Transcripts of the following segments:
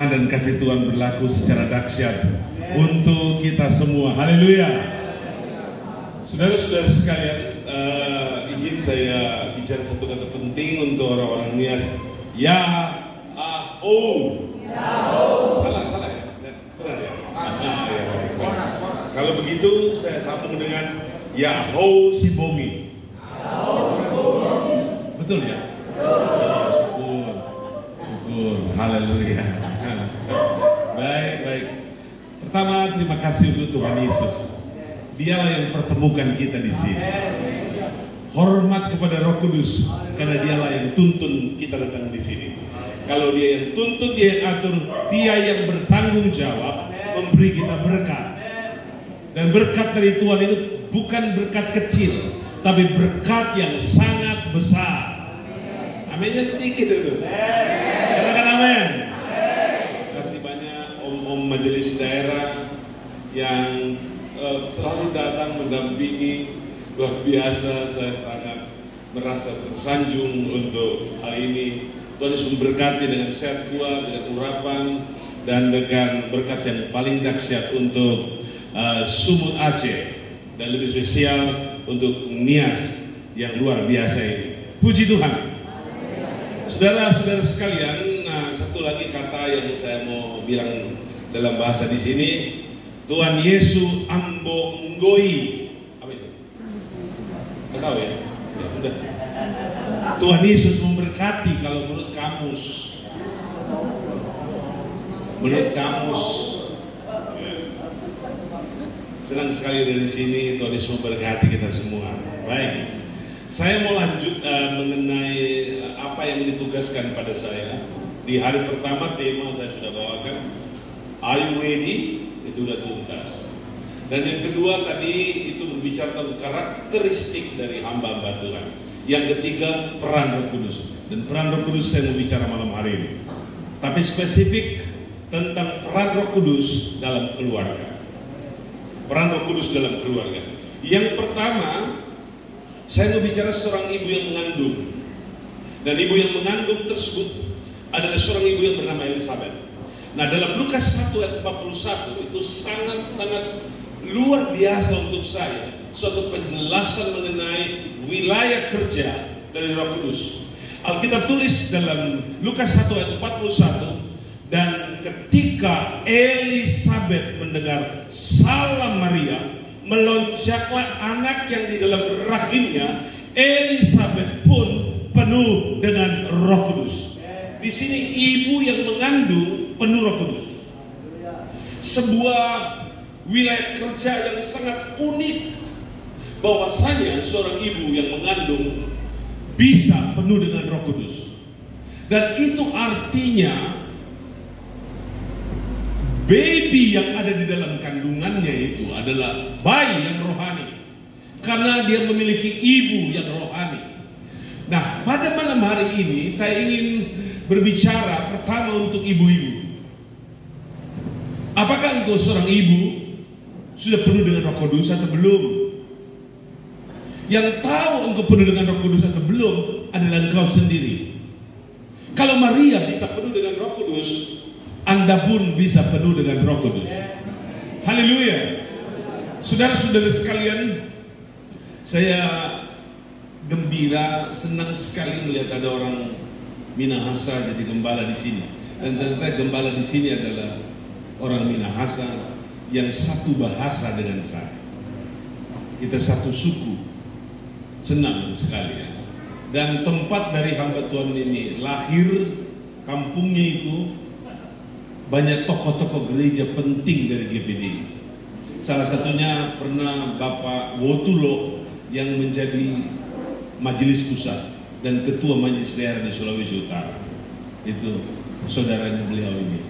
Dan kasih Tuhan berlaku secara dahsyat untuk kita semua. Haleluya. Saudara-saudara sekalian, izin saya bicara satu kata penting untuk orang-orang Nias. Yahoo. Salah ya? Benar ya? Kalau begitu saya sambung dengan Yahoo Sibomi. Betul ya? Syukur. Haleluya. Baik. Pertama, terima kasih untuk Tuhan Yesus. Dialah yang pertemukan kita di sini. Hormat kepada Roh Kudus, karena dialah yang tuntun kita datang di sini. Kalau dia yang tuntun, dia yang atur, dia yang bertanggung jawab memberi kita berkat. Dan berkat dari Tuhan itu bukan berkat kecil, tapi berkat yang sangat besar. Aminnya sedikit itu. Katakan amin. Majelis daerah yang selalu datang mendampingi, luar biasa. Saya sangat merasa tersanjung untuk hal ini. Tuhan Yesus memberkati dengan sehat kuat, dengan urapan, dan dengan berkat yang paling dahsyat untuk Sumut Aceh, dan lebih spesial untuk Nias yang luar biasa ini. Puji Tuhan. Saudara-saudara sekalian, satu lagi kata yang saya mau bilang dalam bahasa di sini, Tuhan Yesus ambo nggoi. Apa itu? Nggak tahu ya? Ya udah. Tuhan Yesus memberkati kalau menurut kamus. Menurut kamus. Senang sekali dari sini Tuhan Yesus memberkati kita semua. Baik. Saya mau lanjut mengenai apa yang ditugaskan pada saya. Di hari pertama tema saya sudah bawakan, Are you ready? Itu sudah tuntas. Dan yang kedua tadi itu berbicara tentang karakteristik dari hamba-hamba Tuhan. Yang ketiga, peran Roh Kudus. Dan peran Roh Kudus saya mau bicara malam hari ini. Tapi spesifik tentang peran Roh Kudus dalam keluarga. Peran Roh Kudus dalam keluarga. Yang pertama, saya mau bicara seorang ibu yang mengandung. Dan ibu yang mengandung tersebut adalah seorang ibu yang bernama Elizabeth. Nah, dalam Lukas 1 ayat 41 itu sangat-sangat luar biasa untuk saya, suatu penjelasan mengenai wilayah kerja dari Roh Kudus. Alkitab tulis dalam Lukas 1 ayat 41, dan ketika Elizabeth mendengar salam Maria, melonjaklah anak yang di dalam rahimnya. Elizabeth pun penuh dengan Roh Kudus. Di sini ibu yang mengandung penuh Roh Kudus. Sebuah wilayah kerja yang sangat unik, bahwasanya seorang ibu yang mengandung bisa penuh dengan Roh Kudus. Dan itu artinya baby yang ada di dalam kandungannya itu adalah bayi yang rohani, karena dia memiliki ibu yang rohani. Nah, pada malam hari ini saya ingin berbicara pertama untuk ibu-ibu. Apakah engkau seorang ibu sudah penuh dengan Roh Kudus atau belum? Yang tahu engkau penuh dengan Roh Kudus atau belum adalah engkau sendiri. Kalau Maria bisa penuh dengan Roh Kudus, Anda pun bisa penuh dengan Roh Kudus. Haleluya. Saudara-saudara sekalian, saya gembira, senang sekali melihat ada orang Minahasa jadi gembala di sini. Dan ternyata gembala di sini adalah orang Minahasa yang satu bahasa dengan saya. Kita satu suku. Senang sekali ya. Dan tempat dari hamba Tuhan ini lahir, kampungnya itu banyak tokoh-tokoh gereja penting dari GPDI. Salah satunya pernah Bapak Wotulo yang menjadi majelis pusat dan ketua majelis daerah di Sulawesi Utara. Itu saudaranya beliau ini.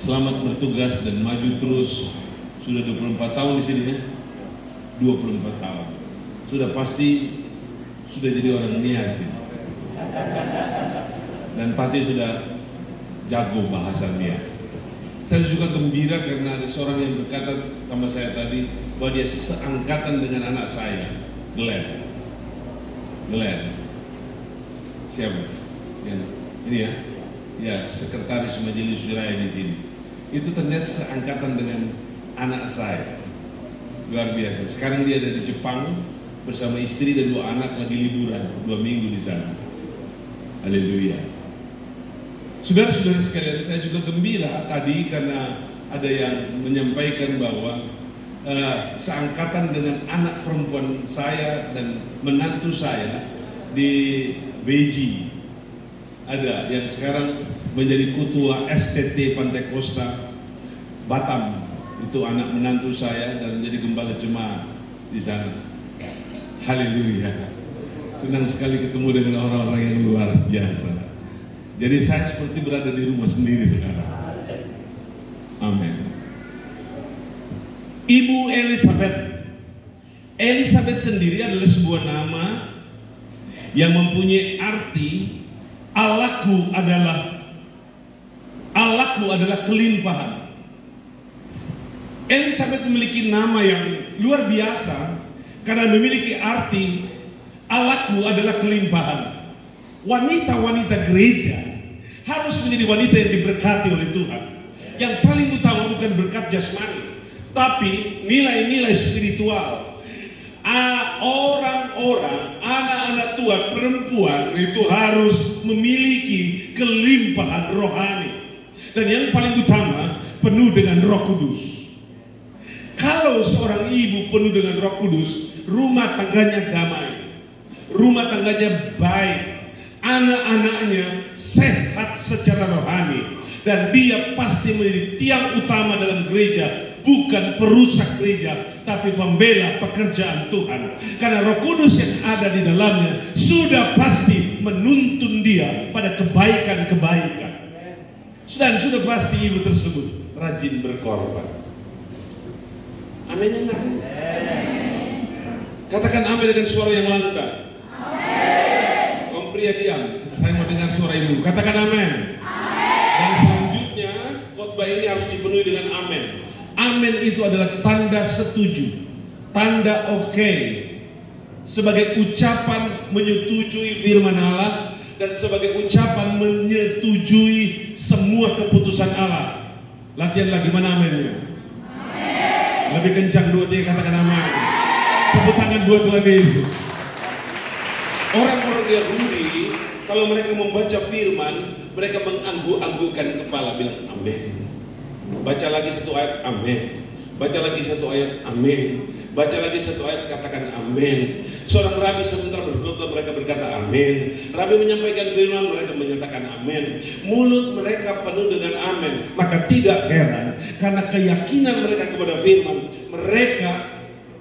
Selamat bertugas dan maju terus. Sudah 24 tahun di sini ya. 24 tahun. Sudah pasti sudah jadi orang Nias ini. Dan pasti sudah jago bahasa Nias. Saya juga gembira karena ada seorang yang berkata sama saya tadi bahwa dia seangkatan dengan anak saya, Glenn. Siapa? Ya, ini ya. ya sekretaris majelis wilayah di sini. Itu ternyata seangkatan dengan anak saya. Luar biasa. Sekarang dia ada di Jepang bersama istri dan 2 anak lagi liburan 2 minggu di sana. Haleluya. Saudara-saudara sekalian, saya juga gembira tadi karena ada yang menyampaikan bahwa seangkatan dengan anak perempuan saya dan menantu saya di Beijing. Ada yang sekarang menjadi ketua STT Pantai Costa Batam, itu anak menantu saya dan menjadi gembala jemaat di sana. Haleluya. Senang sekali ketemu dengan orang-orang yang luar biasa. Jadi saya seperti berada di rumah sendiri sekarang. Amin. Ibu Elizabeth. Elizabeth sendiri adalah sebuah nama yang mempunyai arti Allahku adalah kelimpahan. Elizabeth memiliki nama yang luar biasa karena memiliki arti Allahku adalah kelimpahan. Wanita-wanita gereja harus menjadi wanita yang diberkati oleh Tuhan. Yang paling utama bukan berkat jasmani, tapi nilai-nilai spiritual. Orang-orang, anak-anak Tuhan, perempuan itu harus memiliki kelimpahan rohani. Dan yang paling utama, penuh dengan Roh Kudus. Kalau seorang ibu penuh dengan Roh Kudus, rumah tangganya damai, rumah tangganya baik, anak-anaknya sehat secara rohani, dan dia pasti menjadi tiang utama dalam gereja. Bukan perusak gereja, tapi pembela pekerjaan Tuhan. Karena Roh Kudus yang ada di dalamnya sudah pasti menuntun dia pada kebaikan-kebaikan. Dan sudah pasti ibu tersebut rajin berkorban. Amin enggak? Katakan amin dengan suara yang lantang. Amin. Kaum pria diam. Saya mau dengar suara ibu. Katakan amin. Dan selanjutnya khotbah ini harus dipenuhi dengan amin. Amin itu adalah tanda setuju, tanda oke, sebagai ucapan menyetujui firman Allah dan sebagai ucapan menyetujui semua keputusan Allah. Latihan lagi, mana aminnya? Amin. Lebih kencang 2 3 katakan amin. Tepuk tangan buat Tuhan Yesus. Orang-orang Yahudi kalau mereka membaca firman, mereka mengangguk-anggukkan kepala bilang amin. Baca lagi 1 ayat, amin. Baca lagi 1 ayat, amin. Baca lagi 1 ayat, katakan amin. Seorang rabi sebentar berkhotbah, mereka berkata amin. Rabi menyampaikan firman, mereka menyatakan amin. Mulut mereka penuh dengan amin. Maka tidak heran, karena keyakinan mereka kepada firman, mereka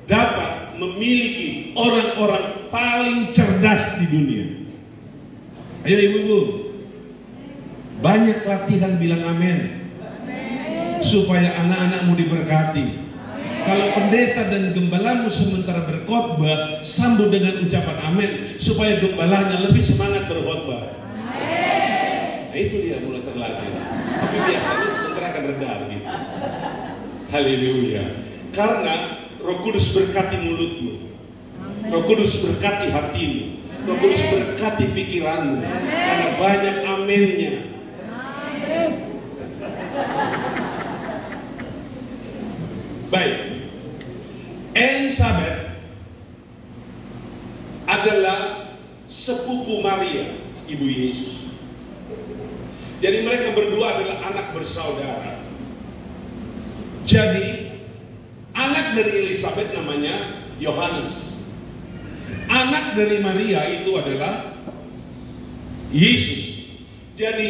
dapat memiliki orang-orang paling cerdas di dunia. Ayo ibu-ibu, banyak latihan bilang amin, supaya anak-anakmu diberkati. Kalau pendeta dan gembalamu sementara berkhotbah, sambut dengan ucapan amin, supaya gembalanya lebih semangat berkhotbah. Nah itu dia mulai terlatih. Tapi biasanya sebentar akan reda gitu. Haleluya. Karena Roh Kudus berkati mulutmu, Roh Kudus berkati hatimu, Roh Kudus berkati pikiranmu, karena banyak aminnya. Baik, Elizabeth adalah sepupu Maria, ibu Yesus. Jadi mereka berdua adalah anak bersaudara. Jadi anak dari Elizabeth namanya Yohanes. Anak dari Maria itu adalah Yesus. Jadi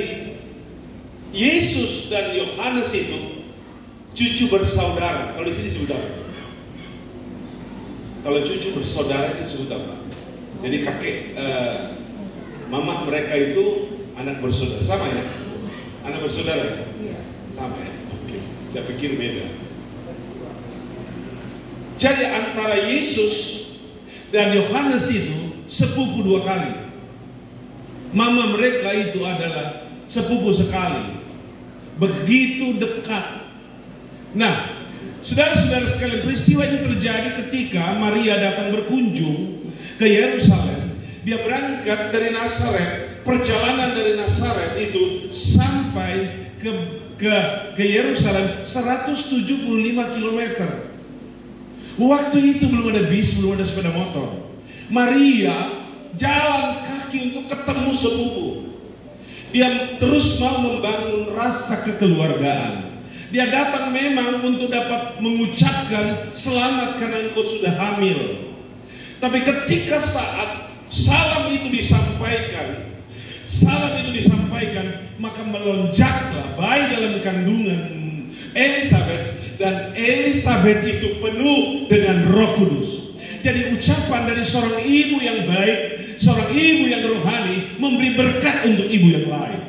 Yesus dan Yohanes itu cucu bersaudara. Kalau di sini disebut apa? Kalau cucu bersaudara itu disebut apa? Jadi kakek, mama mereka itu anak bersaudara, sama ya? Anak bersaudara ya? Sama ya? Oke, saya pikir beda. Jadi antara Yesus dan Yohanes itu sepupu 2 kali. Mama mereka itu adalah sepupu sekali, begitu dekat. Nah, saudara-saudara sekalian, peristiwa ini terjadi ketika Maria datang berkunjung ke Yerusalem. Dia berangkat dari Nazaret perjalanan dari Nazaret itu sampai ke Yerusalem 175 km. Waktu itu belum ada bis, belum ada sepeda motor. Maria jalan kaki untuk ketemu sepupu. Dia terus mau membangun rasa kekeluargaan. Dia datang memang untuk dapat mengucapkan selamat karena engkau sudah hamil. Tapi ketika saat salam itu disampaikan, maka melonjaklah bayi dalam kandungan Elisabeth, dan Elisabeth itu penuh dengan Roh Kudus. Jadi ucapan dari seorang ibu yang baik, seorang ibu yang rohani, memberi berkat untuk ibu yang lain.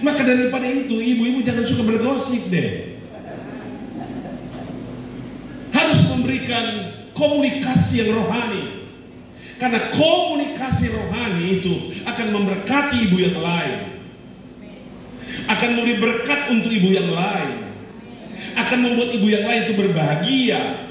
Maka daripada itu, ibu-ibu jangan suka bergosip deh. Harus memberikan komunikasi yang rohani. Karena komunikasi rohani itu akan memberkati ibu yang lain, akan memberi berkat untuk ibu yang lain, akan membuat ibu yang lain itu berbahagia.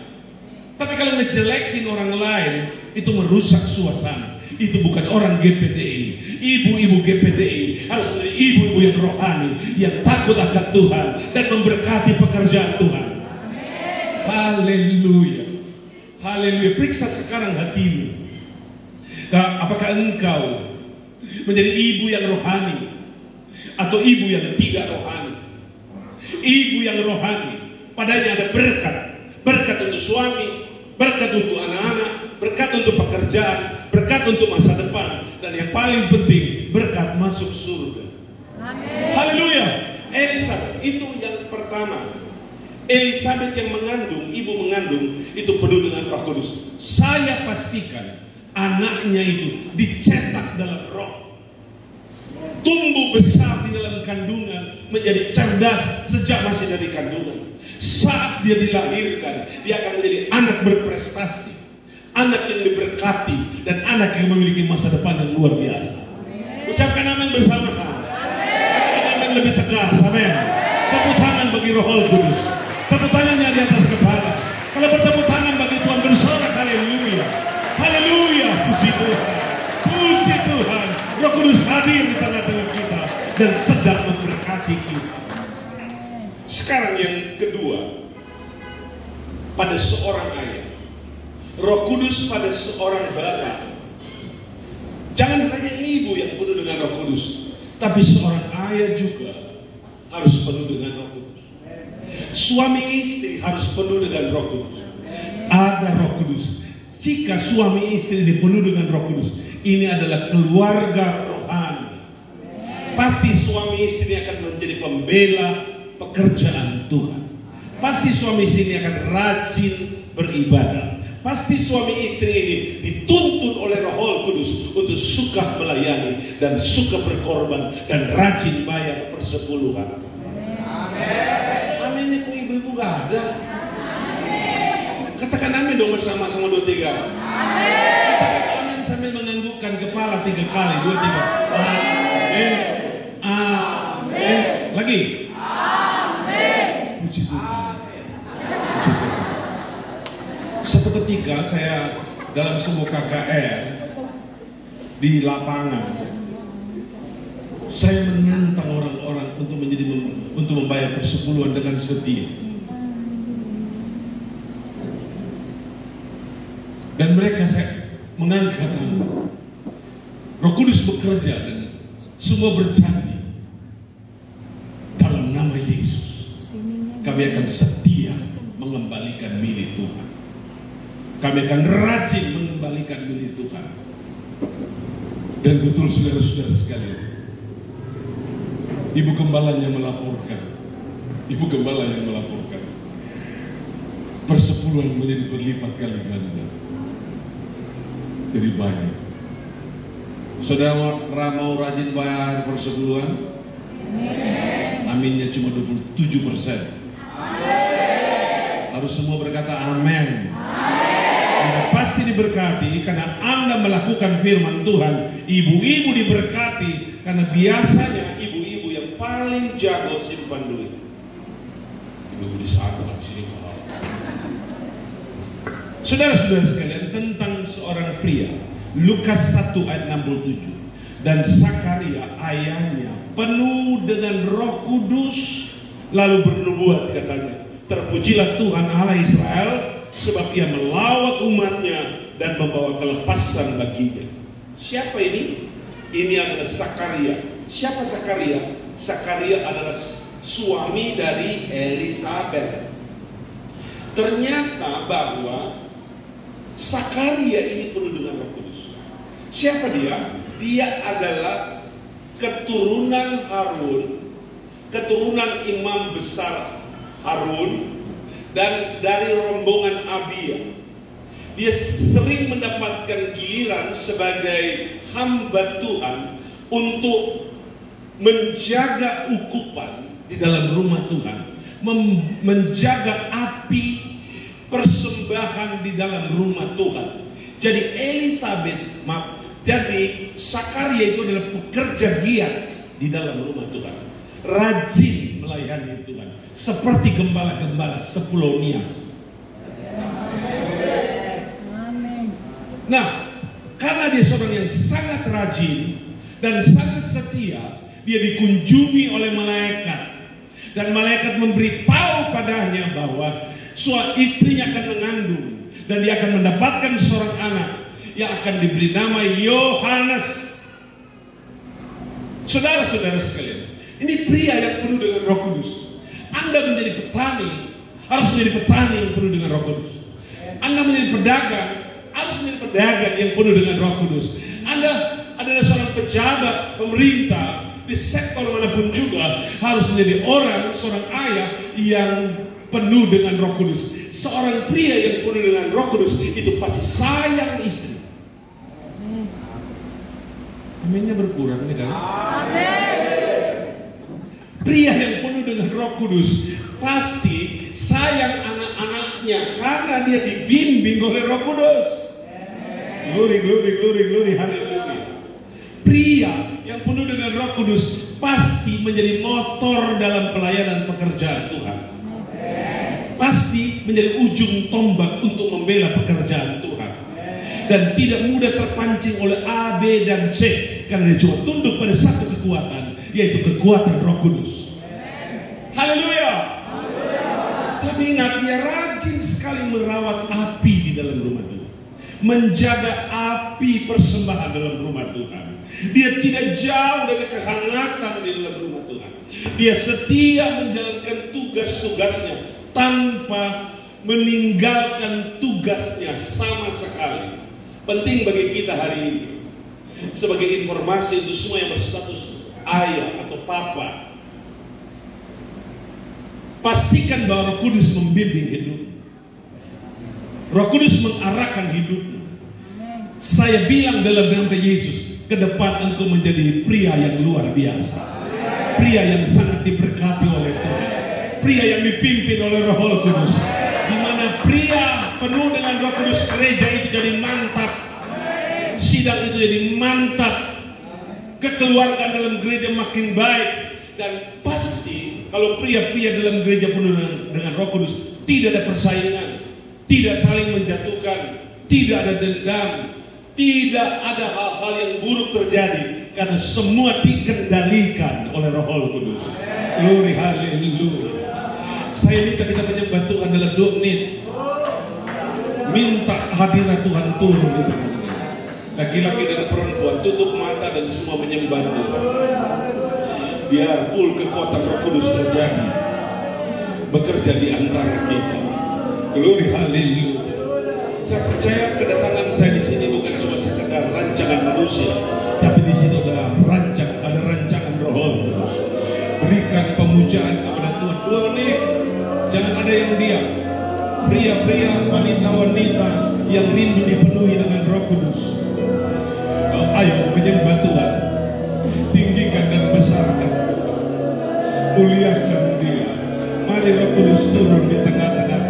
Tapi kalau ngejelekin orang lain, itu merusak suasana. Itu bukan orang GPDI. Ibu-ibu GPDI harus menjadi ibu-ibu yang rohani, yang takut akan Tuhan dan memberkati pekerjaan Tuhan. Haleluya. Haleluya. Periksa sekarang hatimu. Apakah engkau menjadi ibu yang rohani atau ibu yang tidak rohani? Ibu yang rohani, padanya ada berkat. Berkat untuk suami, berkat untuk anak-anak, berkat untuk pekerjaan, berkat untuk masa depan, dan yang paling penting, berkat masuk surga. Amin. Haleluya. Elisabeth itu yang pertama. Elisabeth yang mengandung, ibu mengandung, itu penuh dengan Roh Kudus. Saya pastikan anaknya itu dicetak dalam roh, tumbuh besar di dalam kandungan, menjadi cerdas sejak masih dari kandungan. Saat dia dilahirkan, dia akan menjadi anak berprestasi, anak yang diberkati, dan anak yang memiliki masa depan yang luar biasa. Ucapkan amin bersama. Amin lebih tegas, amin. Tepuk tangan bagi Roh Kudus. Tepuk tangannya di atas kepala. Kalau bertepuk tangan bagi Tuhan, bersorak haleluya. Haleluya, puji Tuhan. Puji Tuhan. Roh Kudus hadir di tengah-tengah kita dan sedang memberkati kita. Sekarang yang kedua, pada seorang ayah, Roh Kudus pada seorang bapak. Jangan hanya ibu yang penuh dengan Roh Kudus, tapi seorang ayah juga harus penuh dengan Roh Kudus. Suami istri harus penuh dengan Roh Kudus. Ada Roh Kudus. Jika suami istri dipenuhi dengan Roh Kudus, ini adalah keluarga rohani. Pasti suami istri akan menjadi pembela pekerjaan Tuhan. Pasti suami istri akan rajin beribadah. Pasti suami istri ini dituntun oleh Roh Kudus untuk suka melayani dan suka berkorban dan rajin bayar persepuluhan. Amin. Amin. Kok ibu-ibu gak ada? Katakan amin dong bersama-sama 2, 3. Katakan amin sambil menganggukkan kepala 3 kali. 2, 3. Amin. Amin. Lagi. Amin. Puji Tuhan. Puji Tuhan. Satu ketika saya dalam sebuah KKR di lapangan, saya menantang orang-orang untuk membayar persepuluhan dengan setia. Dan mereka saya mengangkat tangan. Roh Kudus bekerja dan semua berjanji dalam nama Yesus kami akan setia mengembalikan milik Tuhan. Kami akan rajin mengembalikan milik Tuhan. Dan betul saudara-saudara sekalian, Ibu Gembalanya melaporkan, persepuluhan menjadi berlipat kali ganda. Jadi banyak. Saudara mau rajin bayar persepuluhan? Aminnya cuma 27%. Harus semua berkata amin. Anda pasti diberkati karena Anda melakukan firman Tuhan. Ibu-ibu diberkati karena biasanya ibu-ibu yang paling jago simpan duit. Ibu-ibu di sana di sini. Saudara-saudara sekalian, tentang seorang pria, Lukas 1 ayat 67. dan Sakaria ayahnya penuh dengan Roh Kudus, lalu bernubuat, katanya, terpujilah Tuhan Allah Israel, sebab ia melawat umatnya dan membawa kelepasan baginya. Siapa ini? Ini adalah Sakaria. Siapa Sakaria? Sakaria adalah suami dari Elisabet. Ternyata bahwa Sakaria ini penuh dengan Roh Kudus. Siapa dia? Dia adalah keturunan Harun, keturunan imam besar Harun, dan dari rombongan Abia. Dia sering mendapatkan giliran sebagai hamba Tuhan untuk menjaga ukupan di dalam rumah Tuhan, menjaga api persembahan di dalam rumah Tuhan. Jadi jadi Sakaria itu adalah pekerja giat di dalam rumah Tuhan, rajin melayani Tuhan, seperti gembala-gembala Sepulonias. Nah, karena dia seorang yang sangat rajin dan sangat setia, dia dikunjungi oleh malaikat, dan malaikat memberitahu padanya bahwa istrinya akan mengandung dan dia akan mendapatkan seorang anak yang akan diberi nama Yohanes. Saudara-saudara sekalian, ini pria yang penuh dengan Roh Kudus. Anda menjadi petani, harus menjadi petani yang penuh dengan Roh Kudus. Anda menjadi pedagang, harus menjadi pedagang yang penuh dengan Roh Kudus. Anda adalah seorang pejabat pemerintah di sektor manapun juga, harus menjadi seorang ayah yang penuh dengan Roh Kudus. Seorang pria yang penuh dengan Roh Kudus itu pasti sayang istri. Aminnya berkurang nih kan? Pria yang penuh dengan Roh Kudus pasti sayang anak-anaknya karena dia dibimbing oleh Roh Kudus. Glory, haleluya. Pria yang penuh dengan Roh Kudus pasti menjadi motor dalam pelayanan pekerjaan Tuhan. Pasti menjadi ujung tombak untuk membela pekerjaan Tuhan. Dan tidak mudah terpancing oleh A, B, dan C, karena dia cuma tunduk pada satu kekuatan, yaitu kekuatan Roh Kudus. Haleluya. Tapi ingat, dia rajin sekali merawat api di dalam rumah Tuhan, menjaga api persembahan dalam rumah Tuhan. Dia tidak jauh dari kehangatan di dalam rumah Tuhan. Dia setia menjalankan tugas-tugasnya tanpa meninggalkan tugasnya sama sekali. Penting bagi kita hari ini, sebagai informasi untuk semua yang berstatus ayah atau papa, pastikan bahwa Roh Kudus membimbing hidup. Roh Kudus mengarahkan hidupmu. Saya bilang dalam nama Yesus, ke depan engkau menjadi pria yang luar biasa, pria yang sangat diberkati oleh Tuhan, pria yang dipimpin oleh Roh Kudus, di mana pria penuh dengan Roh Kudus, gereja itu jadi mantap, sidang itu jadi mantap, kekeluargaan dalam gereja makin baik. Dan pasti kalau pria-pria dalam gereja penuh dengan Roh Kudus, tidak ada persaingan, tidak saling menjatuhkan, tidak ada dendam, tidak ada hal-hal yang buruk terjadi, karena semua dikendalikan oleh Roh Kudus. Glory, haleluya. Saya minta kita menyembah Tuhan dalam 2 menit. Minta hadirat Tuhan turun di tengah. Laki-laki dan perempuan tutup mata dan semua menyembah Tuhan. Biar full kekuatan Roh Kudus terjadi, bekerja di antara kita. Glory, haleluya. Saya percaya kedatangan saya di sini bukan cuma sekedar rancangan manusia, tapi di sini ada rancangan Roh Kudus. Berikan pemujaan kepada Tuhan. 2 menit. Jangan ada yang diam. Pria-pria, wanita-wanita yang rindu dipenuhi dengan Roh Kudus, ayo menyembah Tuhan. Tinggikan dan besarkan Tuhan, muliakan Dia. Mari Roh Kudus turun di tengah-tengah.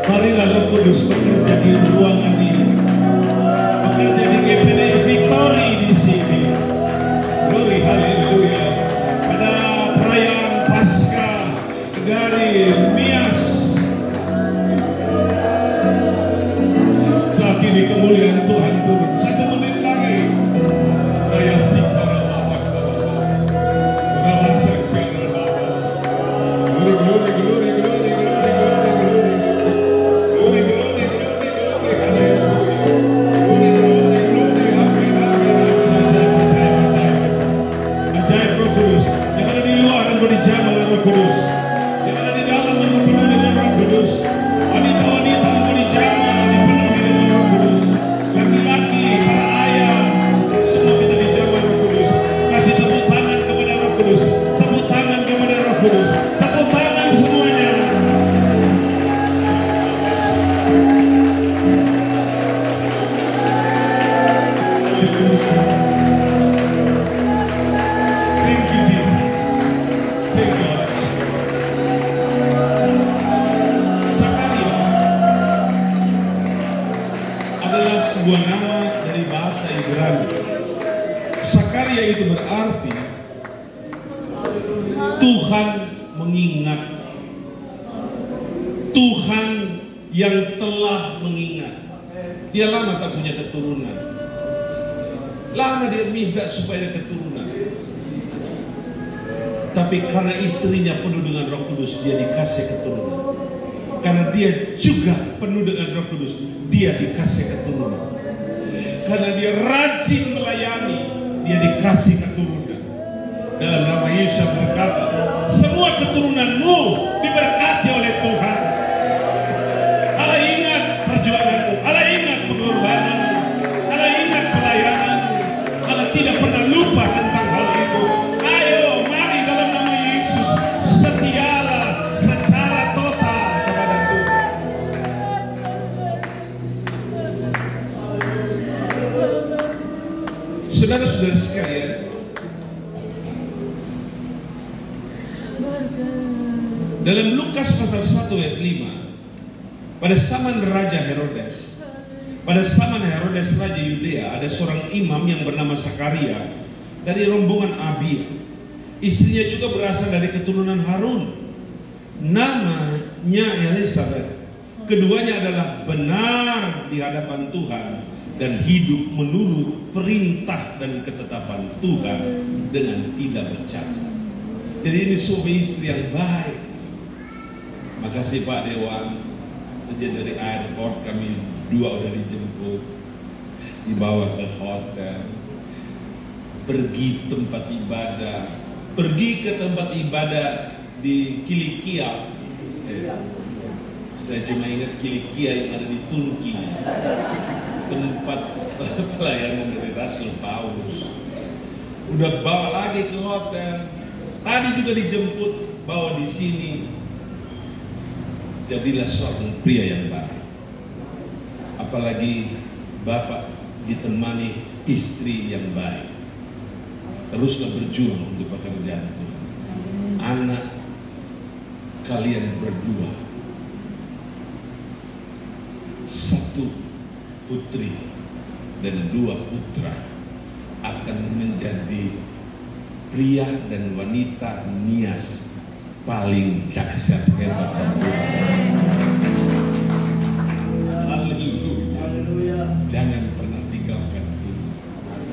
Marilah Roh Kudus bekerja di ruangan ini, bekerja di GPD Victory di sini. Glory, haleluya. Pada perayaan Paskah dari Mias, saat ini kemuliaan Tuhan turun. 1 menit lagi. Kudus. Yang ada di dalam dipenuhi dengan Roh Kudus. Wanita-wanita mau dijamah dipenuhi dengan Roh Kudus. Laki-laki, para ayah, semua kita dijamah Roh Kudus. Kasih tepuk tangan kepada Roh Kudus. Tepuk tangan kepada Roh Kudus. Tepuk tangan semuanya. Thank you, Jesus. Thank you, Lord. Zakaria adalah sebuah nama dari bahasa Ibrani. Zakaria itu berarti Tuhan mengingat. Tuhan yang telah mengingat. Dia lama tak punya keturunan. Lama dia minta supaya ada keturunan. Tapi karena istrinya penuh dengan Roh Kudus, dia dikasih keturunan. Karena dia juga penuh dengan Roh Kudus, dia dikasih keturunan. Karena dia rajin melayani, dia dikasih keturunan. Dalam nama Yesus berkata, semua keturunanmu diberkati oleh Tuhan. Allah ingat perjuanganmu, Allah ingat pengorbananmu, Allah ingat pelayananmu. Allah tidak pernah lupa tentang hal itu. Ayo, mari dalam nama Yesus, setialah secara total kepada Tuhan. Saudara-saudara sekalian, dalam Lukas pasal 1 ayat 5, pada zaman Raja Herodes, pada zaman Herodes Raja Yudea, ada seorang imam yang bernama Zakaria dari rombongan Abia. Istrinya juga berasal dari keturunan Harun. Namanya Elizabeth. Keduanya adalah benar di hadapan Tuhan dan hidup menurut perintah dan ketetapan Tuhan dengan tidak bercacat. Jadi ini suami istri yang baik. Makasih Pak Dewan. Sejak dari airport kami dua udah dijemput, dibawa ke hotel, pergi tempat ibadah, pergi ke tempat ibadah di Kilikia. Saya cuma ingat Kilikia yang ada di Turki, tempat pelayanan dari Rasul Paulus. Udah bawa lagi ke hotel, tadi juga dijemput, bawa di sini. Jadilah seorang pria yang baik. Apalagi bapak ditemani istri yang baik. Teruslah berjuang untuk pekerjaan Tuhan. Anak kalian berdua, satu putri dan dua putra, akan menjadi pria dan wanita nias paling dahsyat hebat dan Haleluya. Jangan pernah tinggalkan Tuhan.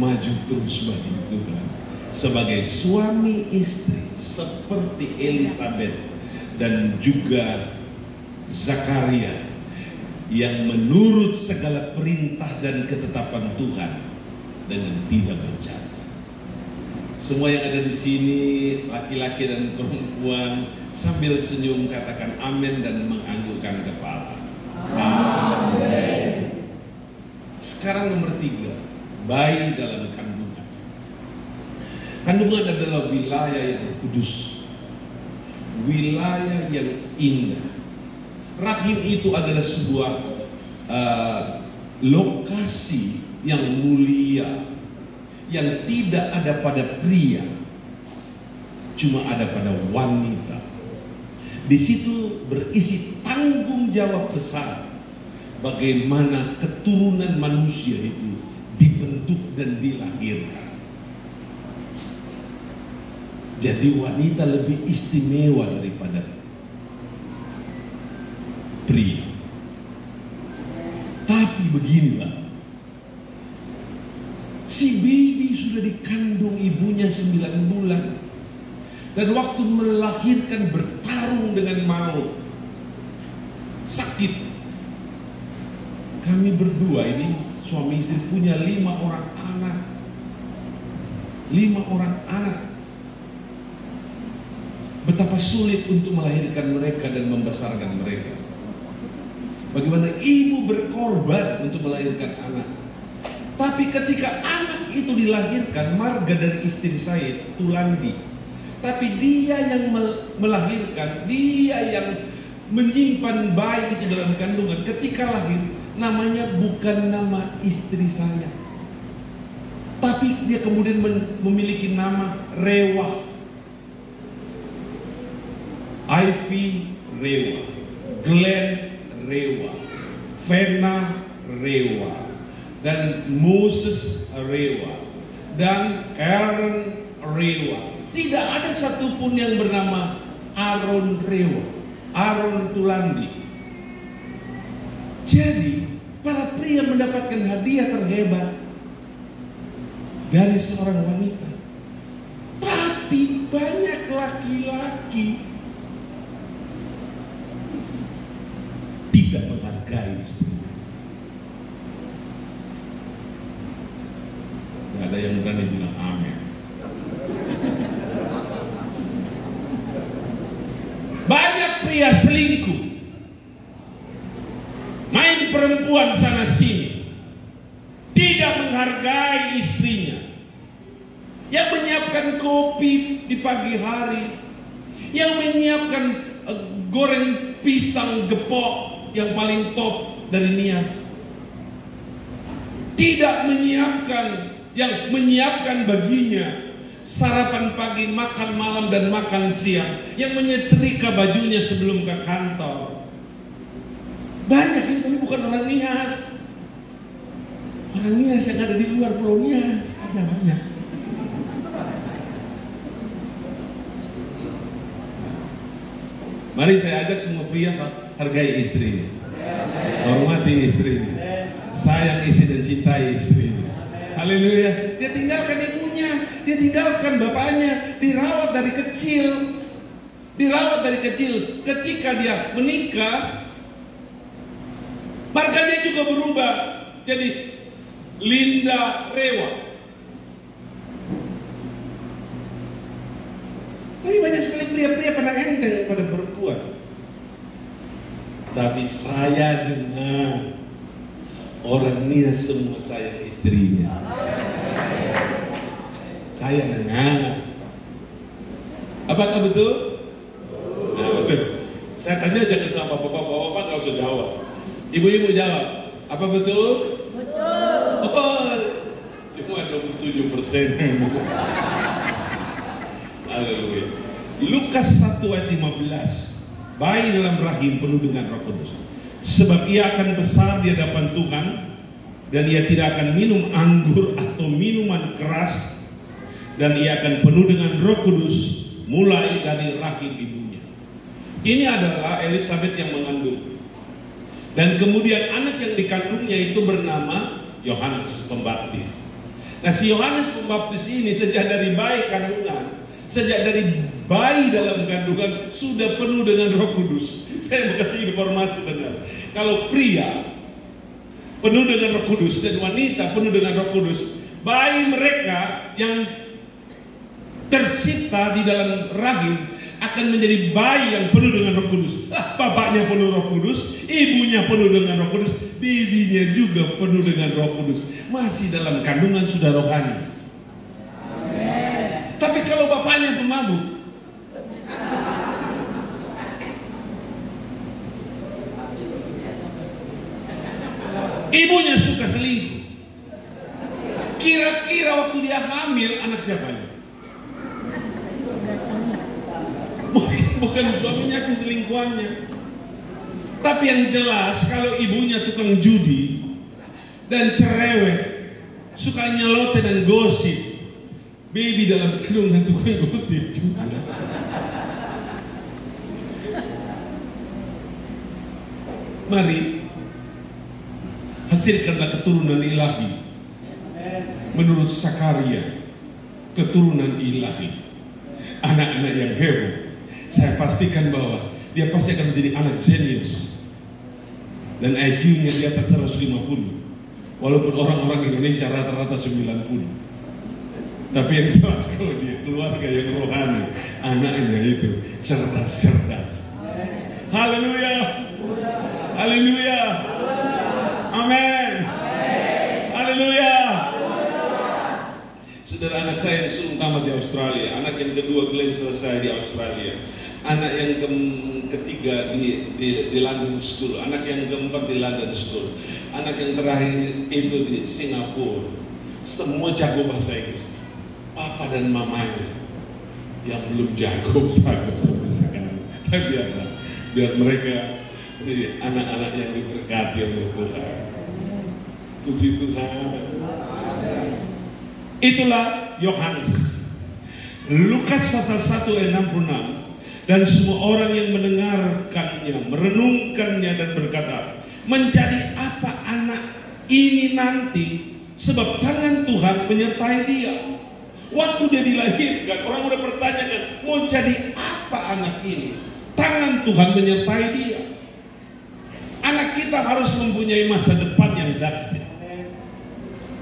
Maju terus bagi Tuhan. Sebagai suami istri seperti Elizabeth dan juga Zakaria yang menurut segala perintah dan ketetapan Tuhan dengan tidak bercacat. Semua yang ada di sini, laki-laki dan perempuan, sambil senyum katakan amin dan menganggukkan kepala. Amin. Sekarang nomor 3, bayi dalam kandungan. Kandungan adalah wilayah yang kudus, wilayah yang indah. Rahim itu adalah sebuah lokasi yang mulia, yang tidak ada pada pria, cuma ada pada wanita. Di situ berisi tanggung jawab besar bagaimana keturunan manusia itu dibentuk dan dilahirkan. Jadi wanita lebih istimewa daripada pria. Tapi beginilah, si baby sudah dikandung ibunya 9 bulan. Dan waktu melahirkan bertarung dengan maut. Sakit. Kami berdua ini, suami istri, punya 5 orang anak. 5 orang anak. betapa sulit untuk melahirkan mereka dan membesarkan mereka. Bagaimana ibu berkorban untuk melahirkan anak. Tapi ketika anak itu dilahirkan, marga dari istri saya, Tulandi. Tapi dia yang melahirkan, dia yang menyimpan bayi itu dalam kandungan. Ketika lahir, namanya bukan nama istri saya. Tapi dia kemudian memiliki nama Rewa. Ivy Rewa, Glenn Rewa, Vena Rewa, dan Moses Rewa, dan Aaron Rewa. Tidak ada satupun yang bernama Aaron Rewa, Aaron Tulandi. Jadi para pria mendapatkan hadiah terhebat dari seorang wanita. Tapi banyak laki-laki tidak menghargai istrinya. Tidak ada yang berani bilang amin. Banyak pria selingkuh, main perempuan sana sini, tidak menghargai istrinya. Yang menyiapkan kopi di pagi hari, yang menyiapkan goreng pisang gepok yang paling top dari Nias, tidak menyiapkan baginya sarapan pagi, makan malam, dan makan siang, yang menyetrika bajunya sebelum ke kantor. Banyak itu, tapi bukan orang Nias. Orang Nias yang ada di luar Pulau Nias ada banyak. Mari saya ajak semua pria, hargai istrinya, hormati istrinya, sayang istri dan cintai istrinya. Haleluya. Dia tinggalkan ibunya, dia tinggalkan bapaknya, dirawat dari kecil. Ketika dia menikah, marganya juga berubah jadi Linda Rewa. Tapi banyak sekali pria-pria pandang enteng pada perempuan. Tapi saya dengar orang Nias semua sayang istrinya. Saya dengar. Apakah betul? Nah, betul. Saya tanya jangan sama bapak-bapak nggak usah jawab. Ibu-ibu jawab. Apa betul? Betul. Oh, cuma 27%. Haleluya. Lukas 1 ayat 15. Bayi dalam rahim penuh dengan Roh Kudus. Sebab ia akan besar di hadapan Tuhan, dan ia tidak akan minum anggur atau minuman keras, dan ia akan penuh dengan Roh Kudus mulai dari rahim ibunya. Ini adalah Elizabeth yang mengandung. Dan kemudian anak yang dikandungnya itu bernama Yohanes Pembaptis. Nah, si Yohanes Pembaptis ini sejak dari bayi kandungan, sejak dari bayi dalam kandungan sudah penuh dengan Roh Kudus. Saya mau kasih informasi benar. Kalau pria penuh dengan Roh Kudus dan wanita penuh dengan Roh Kudus, bayi mereka yang tercipta di dalam rahim akan menjadi bayi yang penuh dengan Roh Kudus. Bapaknya penuh Roh Kudus, ibunya penuh dengan Roh Kudus, bibinya juga penuh dengan Roh Kudus. Masih dalam kandungan sudah rohani. Tapi kalau bapaknya pemabuk, ibunya suka selingkuh, kira-kira waktu dia hamil anak siapanya? Bukan suaminya, tapi selingkuhannya. Tapi yang jelas kalau ibunya tukang judi dan cerewet, suka nyelote dan gosip, baby dalam kandungan tukang gosip juga. Mari hasilkanlah keturunan ilahi menurut Sakaria, keturunan ilahi, anak-anak yang hebat. Saya pastikan bahwa dia pasti akan menjadi anak jenius dan IQ-nya di atas 150, walaupun orang-orang Indonesia rata-rata 90. Tapi yang jelas kalau dia keluarga yang rohani, anaknya itu cerdas. Haleluya. Haleluya. Amin. Haleluya. Saudara, anak saya yang sulung tamat di Australia, anak yang kedua Glenn selesai di Australia, anak yang ketiga di London School, anak yang keempat di London School, anak yang terakhir itu di Singapura. Semua jago bahasa Inggris. Papa dan mamanya yang belum jago sampai sekarang. Tapi biar mereka ini anak-anak yang diberkati oleh Tuhan. Puji Tuhan. Itulah Yohanes. Lukas pasal 1 ayat 66. Dan semua orang yang mendengarkannya, merenungkannya dan berkata, menjadi apa anak ini nanti, sebab tangan Tuhan menyertai dia. Waktu dia dilahirkan, orang udah pertanyakan, mau jadi apa anak ini? Tangan Tuhan menyertai dia. Anak kita harus mempunyai masa depan yang dahsyat.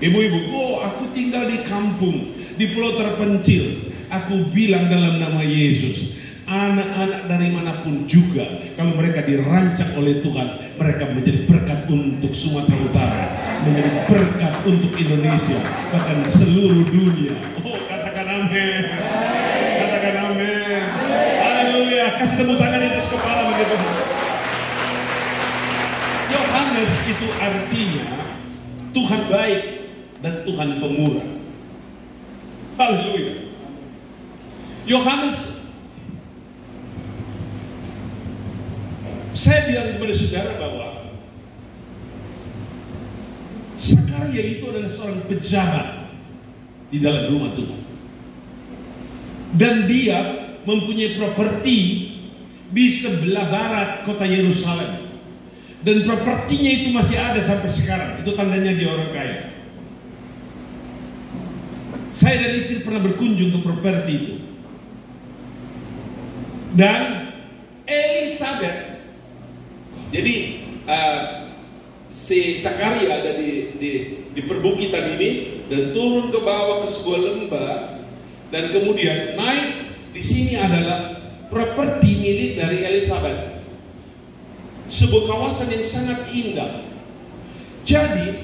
Ibu-ibu, aku tinggal di kampung, di pulau terpencil. Aku bilang dalam nama Yesus, anak-anak dari manapun juga, kalau mereka dirancang oleh Tuhan, mereka menjadi berkat untuk Sumatera Utara, menjadi berkat untuk Indonesia, bahkan seluruh dunia. Katakan amin. Katakan amin. Haleluya. Kasih tepuk tangan di atas kepala begitu. Yohanes itu artinya Tuhan baik dan Tuhan pemurah. Haleluya. Yohanes, saya bilang kepada saudara bahwa Sakaria itu adalah seorang pejabat di dalam rumah Tuhan. Dan dia mempunyai properti di sebelah barat kota Yerusalem. Dan propertinya itu masih ada sampai sekarang. Itu tandanya dia orang kaya. Saya dan istri pernah berkunjung ke properti itu. Dan Elizabeth, jadi si Sakaria ada di perbukitan ini dan turun ke bawah ke sebuah lembah dan kemudian naik. Di sini adalah properti milik dari Elizabeth, sebuah kawasan yang sangat indah. Jadi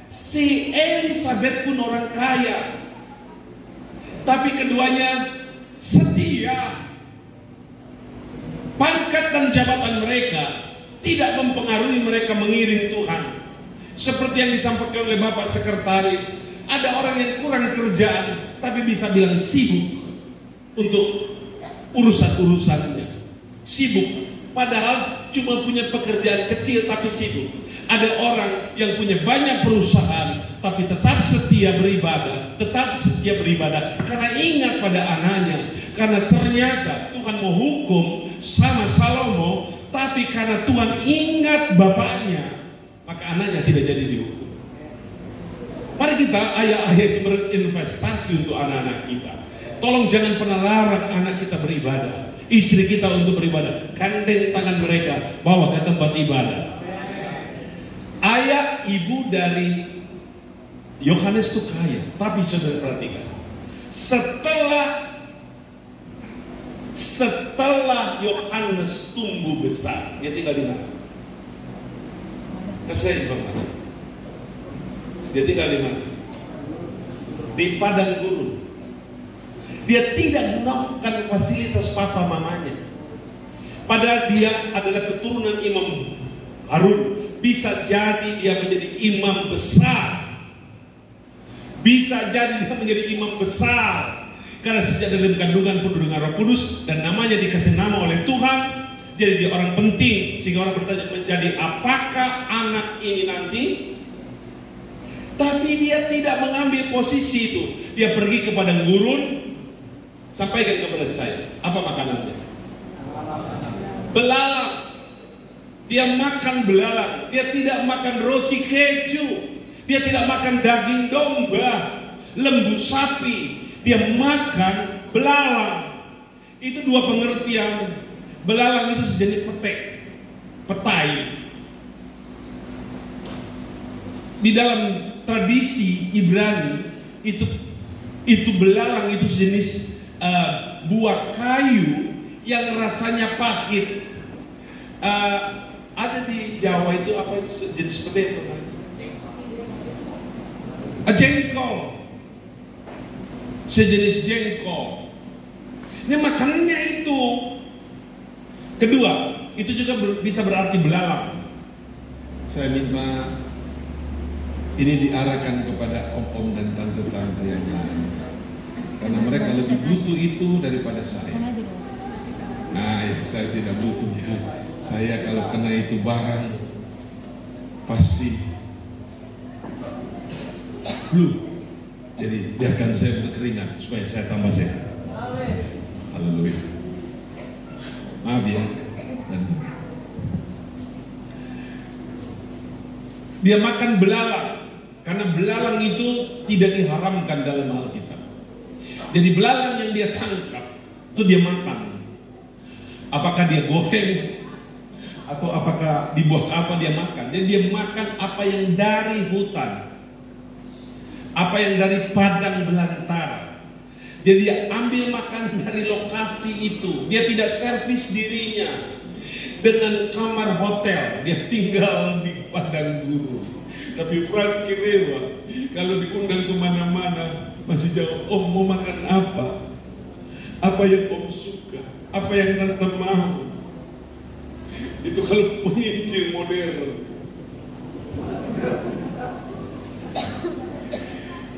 si Elizabeth pun orang kaya, tapi keduanya setia. Pangkat dan jabatan mereka tidak mempengaruhi mereka mengiring Tuhan. Seperti yang disampaikan oleh Bapak Sekretaris, ada orang yang kurang kerjaan tapi bisa bilang sibuk untuk urusan-urusannya. Sibuk, padahal cuma punya pekerjaan kecil tapi sibuk. Ada orang yang punya banyak perusahaan tapi tetap setia beribadah, karena ingat pada anaknya. Karena ternyata Tuhan mau hukum sama Salomo, tapi karena Tuhan ingat bapaknya, maka anaknya tidak jadi dihukum. Mari kita ayah-ayah berinvestasi untuk anak-anak kita. Tolong jangan pernah larang anak kita beribadah, istri kita untuk beribadah. Gandeng tangan mereka, bawa ke tempat ibadah. Ayah ibu dari Yohanes itu kaya, tapi saudara perhatikan, setelah Yohanes tumbuh besar, dia tinggal di mana? Kasih informasi. Dia tinggal di mana? Di padang gurun. Dia tidak melakukan fasilitas papa mamanya. Padahal dia adalah keturunan Imam Harun. Bisa jadi dia menjadi imam besar. Bisa jadi dia menjadi imam besar. Karena sejak dalam kandungan penuh dengan Roh Kudus dan namanya dikasih nama oleh Tuhan, jadi dia orang penting. Sehingga orang bertanya, menjadi apakah anak ini nanti? Tapi dia tidak mengambil posisi itu. Dia pergi ke padang gurun. Sampaikan kepada saya, apa makanannya? Belalang. Dia makan belalang. Dia tidak makan roti keju. Dia tidak makan daging domba, lembu sapi. Dia makan belalang. Itu dua pengertian. Belalang itu sejenis petai. Di dalam tradisi Ibrani itu belalang itu sejenis buah kayu yang rasanya pahit. Ada di Jawa itu apa itu jenis seperti itu kan? Jengkol, sejenis jengkol. Ini makanannya itu. Kedua, itu juga bisa berarti belalang. Saya minta ini diarahkan kepada om-om dan tante-tante yang lain, karena mereka lebih butuh itu daripada saya. Nah, ya, saya tidak butuhnya. Saya kalau kena itu barang pasti flu. Jadi biarkan saya berkeringat supaya saya tambah sehat. Haleluya. Maaf ya. Dia makan belalang karena belalang itu tidak diharamkan dalam Alkitab. Jadi belalang yang dia tangkap itu dia makan. Apakah dia goreng atau apakah dibuat apa dia makan? Jadi dia makan apa yang dari hutan, apa yang dari padang belantara. Jadi dia ambil makan dari lokasi itu. Dia tidak servis dirinya dengan kamar hotel. Dia tinggal di padang gurun. Tapi Frank Kirewa kalau diundang kemana-mana masih jawab, "Om mau makan apa? Apa yang Om suka? Apa yang Tante mau?" Itu kalau penginjil modern.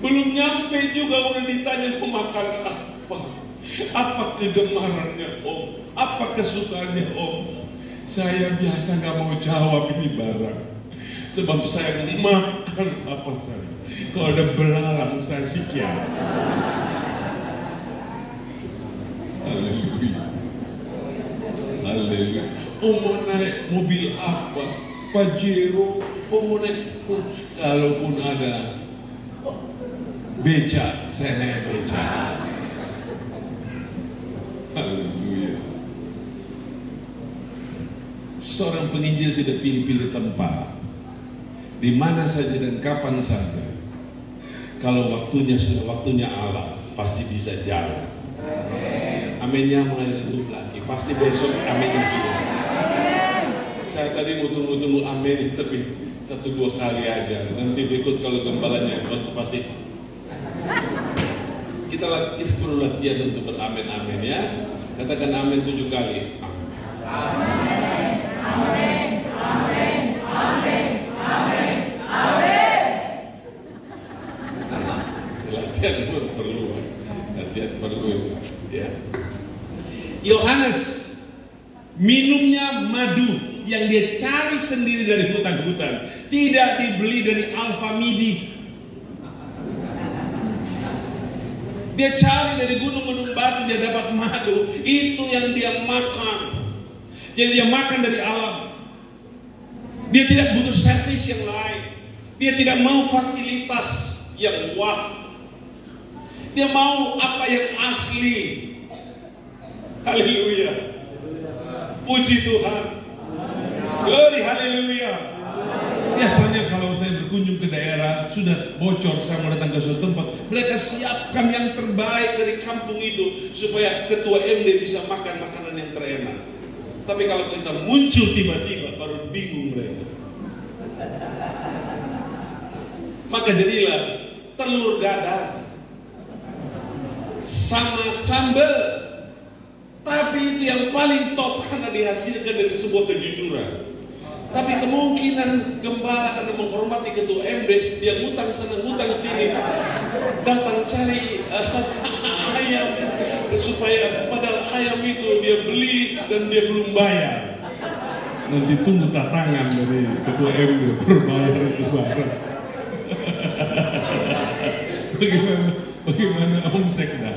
Belum nyampe juga udah ditanya mau makan apa. Apa kegemarannya Om? Apa kesukaannya Om? Saya biasa gak mau jawab ini barang. Sebab saya makan apa saja. Kalau ada belalang saya sikian. Haleluya. Haleluya. Oh mau naik mobil apa? Pajero. Oh mau naik. Kalaupun ada beca, saya naik beca. Haleluya. Seorang penginjil tidak pilih-pilih tempat, di mana saja dan kapan saja. Kalau waktunya sudah waktunya Allah, pasti bisa jalan. Aminnya mulai redup lagi, pasti besok aminnya hilang. Saya tadi mau tunggu amin, tapi 1-2 kali aja. Nanti berikut kalau gembalanya pasti. Kita perlu latihan untuk beramin-amin ya. Katakan amin 7 kali. Amin. Amin. Amin. Amin. Amin. Amin. Latihan perlu. Latihan perlu ya. Yohanes minumnya madu yang dia cari sendiri dari hutan-hutan, tidak dibeli dari Alfa Midi. Dia cari dari gunung-gunung batu, dia dapat madu, itu yang dia makan. Jadi dia makan dari alam. Dia tidak butuh servis yang lain. Dia tidak mau fasilitas yang wah. Dia mau apa yang asli. Haleluya. Puji Tuhan. Glory, haleluya. Biasanya kalau saya berkunjung ke daerah, sudah bocor saya mau datang ke suatu tempat, mereka siapkan yang terbaik dari kampung itu supaya ketua MD bisa makan makanan yang terenak. Tapi kalau kita muncul tiba-tiba, baru bingung mereka. Maka jadilah telur dadar sama sambal, tapi itu yang paling top karena dihasilkan dari sebuah kejujuran. Tapi kemungkinan gembala karena menghormati ketua MD, dia ngutang sana ngutang sini, datang cari ayam supaya padahal ayam itu dia beli dan dia belum bayar. Nanti tunggu tangan dari ketua MD berbayar itu barang. Bagaimana Om Sekda?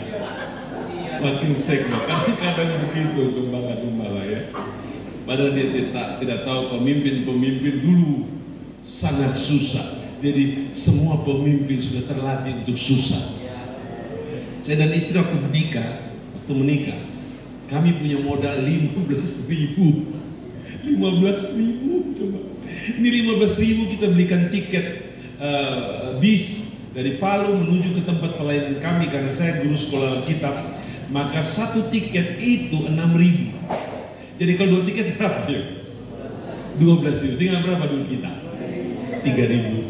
Makin Sekda, kadang-kadang begitu gembala-gembala ya. Padahal dia tidak tahu pemimpin-pemimpin dulu sangat susah. Jadi semua pemimpin sudah terlatih untuk susah. Saya dan istri waktu menikah, kami punya modal 15.000. 15.000 coba. Ini 15.000 kita belikan tiket bis dari Palu menuju ke tempat pelayanan kami karena saya guru sekolah Alkitab. maka satu tiket itu 6.000. Jadi kalau 2 tiket berapa ya? 12.000. Tinggal berapa duit kita? 3.000.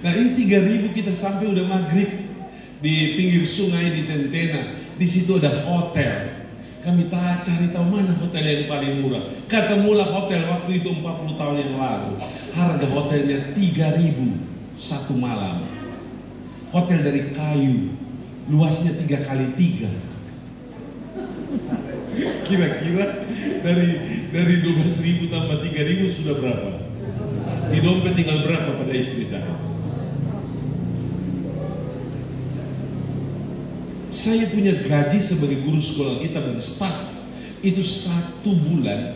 Nah ini 3.000 kita sampai udah maghrib di pinggir sungai di Tentena. Di situ ada hotel. Kami cari tahu mana hotel yang paling murah. Ketemulah hotel waktu itu 40 tahun yang lalu. Harga hotelnya 3.000 satu malam. Hotel dari kayu, luasnya 3x3. Kira-kira dari 12.000 tambah 3.000 sudah berapa? Di dompet tinggal berapa pada istri saya? Saya punya gaji sebagai guru sekolah kita dan staf itu satu bulan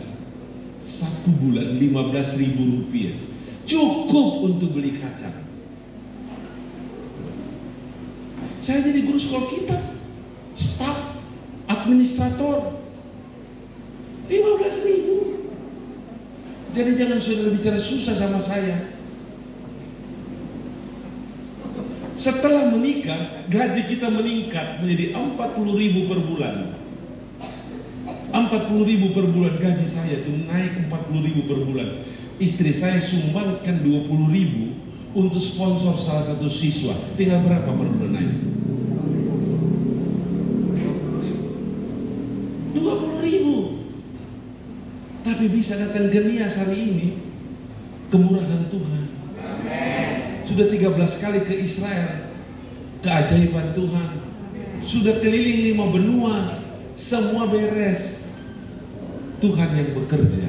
15.000 rupiah, cukup untuk beli kacang. Saya jadi guru sekolah kita, staf, administrator, 15.000. Jadi jangan saudara bicara susah sama saya. Setelah menikah, gaji kita meningkat menjadi 40.000 per bulan. 40.000 per bulan gaji saya itu naik 40.000 per bulan. Istri saya sumbangkan 20.000 untuk sponsor salah satu siswa. Tinggal berapa per bulan naik? 20.000. Tapi bisa datang ke Nias hari ini, kemurahan Tuhan. Sudah 13 kali ke Israel, keajaiban Tuhan. Sudah keliling 5 benua, semua beres. Tuhan yang bekerja,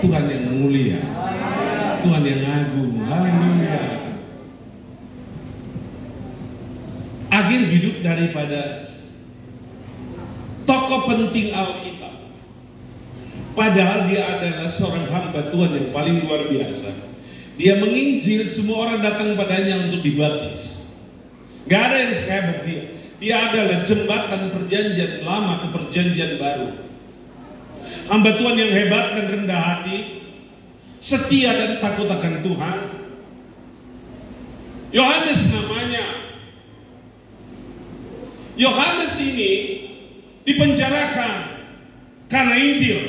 Tuhan yang mulia, Tuhan yang agung. Haleluya. Akhir hidup daripada tokoh penting Alkitab, padahal dia adalah seorang hamba Tuhan yang paling luar biasa. Dia menginjil, semua orang datang padanya untuk dibaptis. Gak ada yang sehebat dia. Dia adalah jembatan perjanjian lama ke perjanjian baru. Hamba Tuhan yang hebat dan rendah hati, setia dan takut akan Tuhan. Yohanes namanya. Yohanes ini dipenjarakan karena Injil.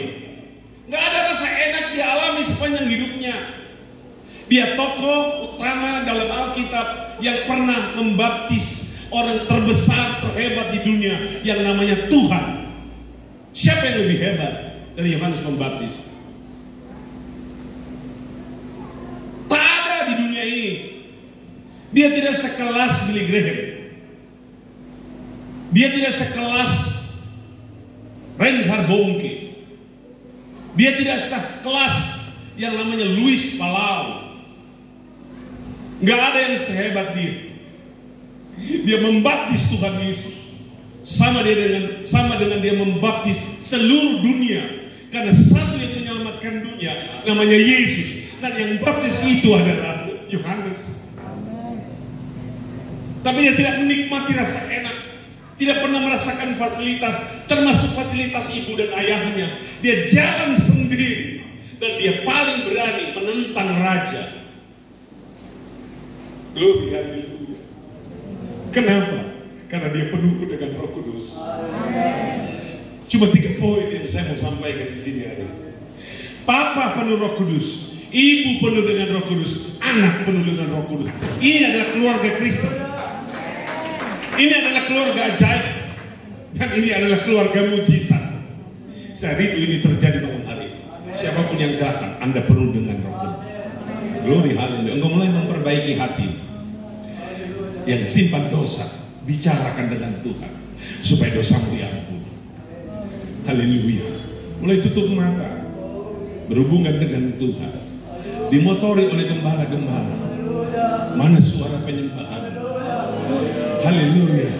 Gak ada rasa enak dialami sepanjang hidupnya. Dia tokoh utama dalam Alkitab yang pernah membaptis orang terbesar, terhebat di dunia yang namanya Tuhan. Siapa yang lebih hebat dari Yohanes Pembaptis? Tak ada di dunia ini. Dia tidak sekelas Billy Graham. Dia tidak sekelas Reinhard Bonnke. Dia tidak sekelas yang namanya Luis Palau. Gak ada yang sehebat dia. Dia membaptis Tuhan Yesus. Sama dengan dia membaptis seluruh dunia. Karena satu yang menyelamatkan dunia namanya Yesus. Dan yang baptis itu adalah Yohanes. Tapi dia tidak menikmati rasa enak. Tidak pernah merasakan fasilitas, termasuk fasilitas ibu dan ayahnya. Dia jalan sendiri. Dan dia paling berani menentang raja. Glory, haleluya. Kenapa? Karena dia penuh dengan Roh Kudus. Cuma 3 poin yang saya mau sampaikan di sini hari ini. Papa penuh Roh Kudus, ibu penuh dengan Roh Kudus, anak penuh dengan Roh Kudus. Ini adalah keluarga Kristen. Ini adalah keluarga ajaib. Dan ini adalah keluarga mujizat. Saya rindu ini terjadi malam hari. Siapapun yang datang, Anda penuh dengan Roh Kudus. Glory, haleluya. Engkau mulai memperbaiki hati. Yang simpan dosa, bicarakan dengan Tuhan supaya dosamu diampuni. Haleluya. Mulai tutup mata, berhubungan dengan Tuhan, dimotori oleh gembala-gembala. Mana suara penyembahan? Haleluya.